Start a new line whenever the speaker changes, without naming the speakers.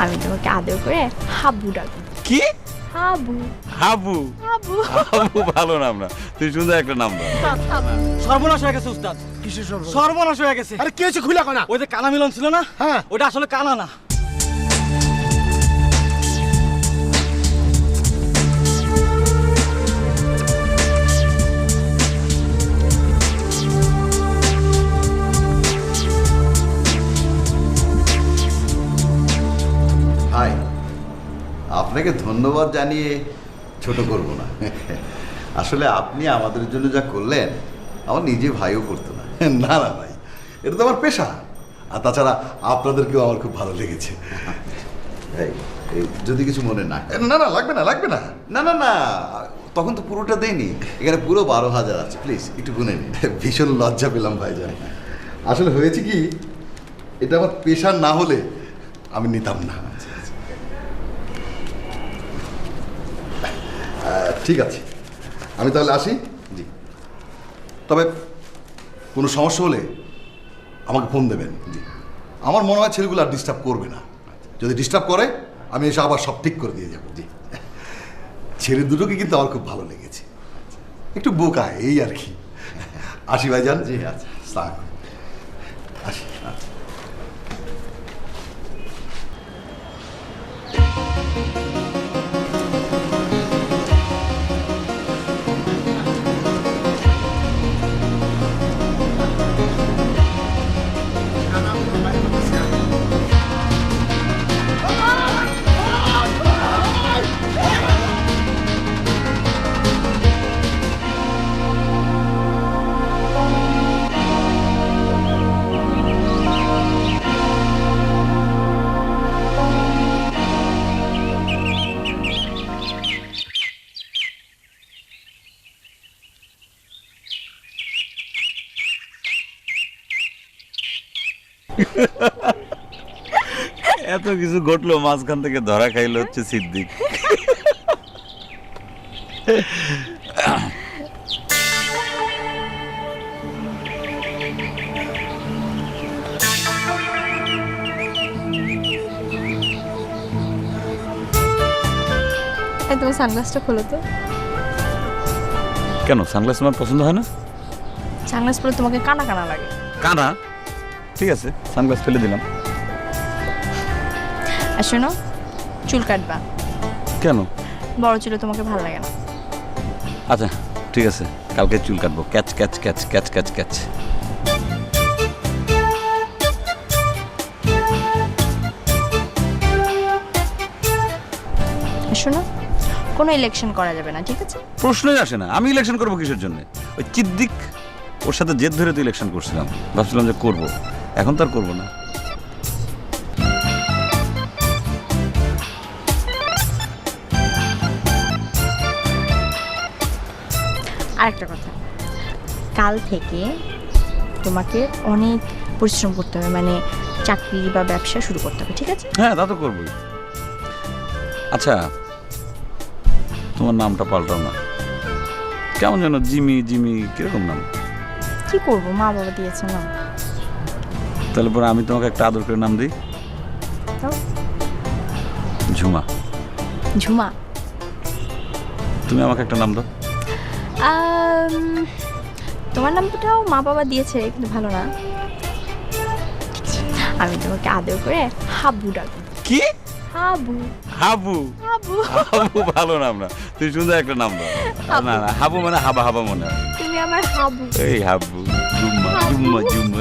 আমি তোমাকে আদর করে হাবু ডাকবো।
কি?
হাবু।
হাবু?
হাবু।
হাবু ভালো নাম না, তুই সুন্দর একটা নাম দাও।
সর্বনাশ হয়ে গেছে উস্তাদ।
কিসের সর্বনাশ?
সর্বনাশ হয়ে গেছে।
আরে কি হয়েছে খুলে কনা?
ওই যে কানা মিলন ছিল না,
হ্যাঁ
ওটা আসলে কানা না।
হাই, আপনাকে ধন্যবাদ জানিয়ে ছোট করব না। আসলে আপনি আমাদের জন্য যা করলেন আমার নিজে ভাইও করতো না। না না ভাই, এটা তো আমার পেশা। আর তাছাড়া আপনাদেরকেও আমার খুব ভালো লেগেছে। এই যদি কিছু মনে না, না না লাগবে না, লাগবে না, না না না, তখন তো পুরোটা দেয়নি, এখানে পুরো 12,000 আছে, প্লিজ একটু গুনে নিন। ভীষণ লজ্জা পেলাম ভাইজান। আসলে হয়েছে কি, এটা আমার পেশা না হলে আমি নিতাম না। ঠিক আছে, আমি তাহলে আসি। জি, তবে কোনো সমস্যা হলে আমাকে ফোন দেবেন। জি, আমার মনে হয় ছেলেগুলো আর ডিস্টার্ব করবে না। যদি ডিস্টার্ব করে আমি এসে আবার সব ঠিক করে দিয়ে যাবো। জি, ছেলে দুটোকে কিন্তু আমার খুব ভালো লেগেছে, একটু বোকা এই আর কি। আসি ভাইজান। জি আচ্ছা, আসসালাম। আসি।
এত কিছু ঘটলো, মাঝখান থেকে ধরা খাইলো হচ্ছে সিদ্দিক।
তোমার সানগ্লাসটা খোলো তো।
কেন, সানগ্লাস তোমার পছন্দ হয় না?
সানগ্লাস পরে তোমাকে কানা কানা লাগে।
কানা? ঠিক আছে, সানগ্লাস ফেলে দিলাম।
আর শোনো, চুল কাটবা।
কেন?
বড় চুলে তোমাকে ভালো লাগে না।
আচ্ছা ঠিক আছে, কালকে চুল কাটবো। Catch catch catch catch catch catch.
শোনো, কোনো ইলেকশন করা যাবে না, ঠিক আছে?
প্রশ্নই আসে না, আমি ইলেকশন করবো কিসের জন্য? ওই সিদ্দিক, ওর সাথে জেদ ধরে তো ইলেকশন করছিলাম, ভাবছিলাম যে করবো, এখন তো আর করবো না।
আরেকটা কথা, কাল থেকে তোমাকে অনেক পরিশ্রম করতে হবে, মানে চাকরি বা ব্যবসা শুরু করতে হবে, ঠিক আছে?
হ্যাঁ, তা তো করবোই। আচ্ছা, তোমার নামটা পাল্টাও না, কেমন যেন জিমি জিমি, কিরকম নাম?
কি করবো, মা বাবা দিয়েছে না।
তাহলে পরে আমি তোমাকে একটা আদর করে নাম দিই।
তাও?
ঝুমা।
ঝুমা?
তুমি আমাকে একটা নাম দাও।
তোমার নামটাও মা বাবা দিয়েছে, কিন্তু ভালো না। আমি তোমাকে আদর করে হাবু ডাকবো।
কি?
হাবু।
হাবু?
হাবু।
হাবু ভালো নাম না, তুই সুন্দর একটা নাম দাও। না না, হাবু মানে হাবা হাবা মনে হয়।
তুমি আমার হাবু।
এই হাবু, জুম্মা জুম্মা জুম্মা।